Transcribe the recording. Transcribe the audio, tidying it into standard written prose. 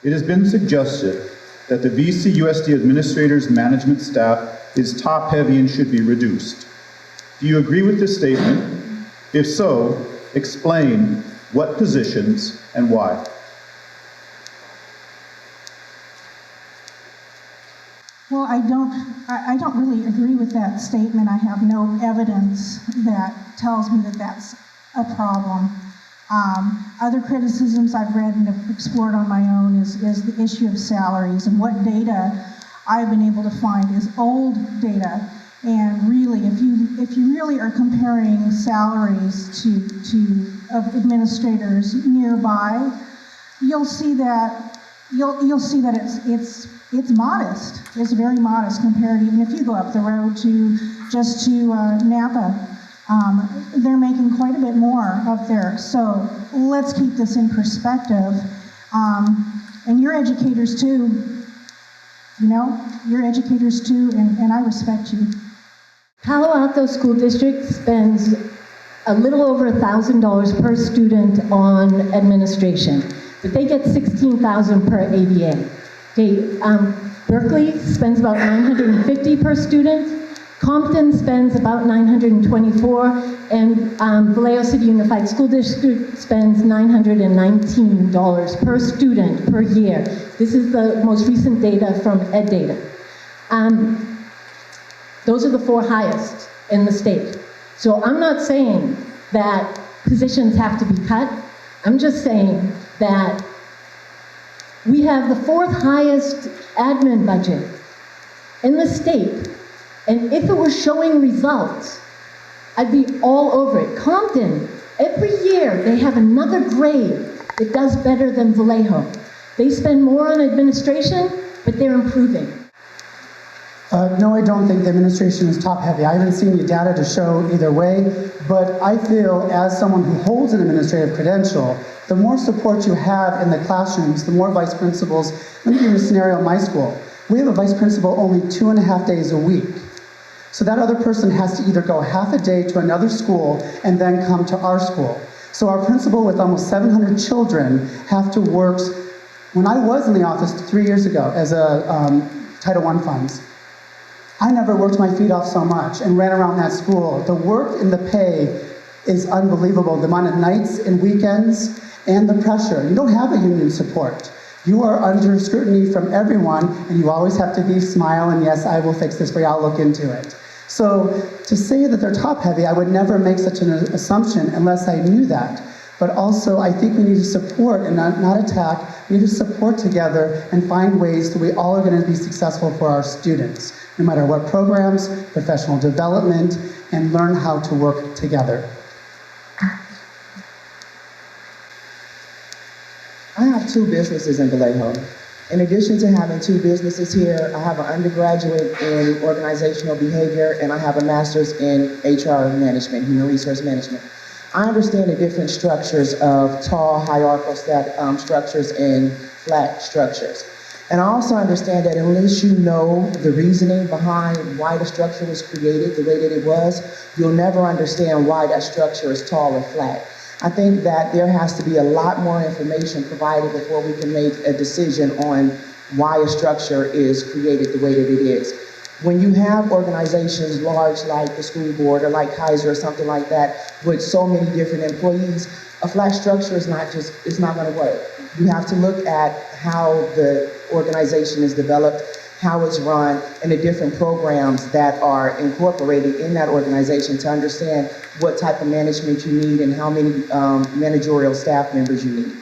It has been suggested that the VCUSD administrators management staff is top-heavy and should be reduced. Do you agree with this statement? If so, explain what positions and why. Well, I don't really agree with that statement. I have no evidence that tells me that that's a problem. Other criticisms I've read and have explored on my own is the issue of salaries, and what data I've been able to find is old data. And really, if you really are comparing salaries of administrators nearby, you'll see that it's modest. It's very modest compared, even if you go up the road to Napa. They're making quite a bit more up there. So let's keep this in perspective. And you're educators too. You know, you're educators too, and I respect you. Palo Alto School District spends a little over $1,000 per student on administration, but they get $16,000 per ABA. Berkeley spends about $950 per student. Compton spends about $924, and Vallejo City Unified School District spends $919 per student per year. This is the most recent data from EdData. Those are the 4 highest in the state. So I'm not saying that positions have to be cut. I'm just saying that we have the 4th highest admin budget in the state. And if it were showing results, I'd be all over it. Compton, every year they have another grade that does better than Vallejo. They spend more on administration, but they're improving. No, I don't think the administration is top-heavy. I haven't seen the data to show either way, but I feel as someone who holds an administrative credential, the more support you have in the classrooms, the more vice principals. Let me give you a scenario in my school. We have a vice principal only 2.5 days a week. So that other person has to either go half a day to another school and then come to our school. So our principal with almost 700 children have to work. When I was in the office 3 years ago as a Title I funds, I never worked my feet off so much and ran around that school. The work and the pay is unbelievable. The amount of nights and weekends and the pressure. You don't have a union support. You are under scrutiny from everyone, and you always have to be smile and yes, I will fix this for you, I'll look into it. So to say that they're top heavy, I would never make such an assumption unless I knew that. But also, I think we need to support and not attack. We need to support together and find ways that we all are going to be successful for our students, no matter what programs, professional development, and learn how to work together. I have 2 businesses in Vallejo. In addition to having 2 businesses here, I have an undergraduate in organizational behavior, and I have a master's in HR management, human resource management. I understand the different structures of tall, hierarchical structures and flat structures. And I also understand that unless you know the reasoning behind why the structure was created the way that it was, you'll never understand why that structure is tall or flat. I think that there has to be a lot more information provided before we can make a decision on why a structure is created the way that it is. When you have organizations large like the school board or like Kaiser or something like that with so many different employees, a flat structure is not going to work. You have to look at how the organization is developed, how it's run, and the different programs that are incorporated in that organization to understand what type of management you need and how many managerial staff members you need.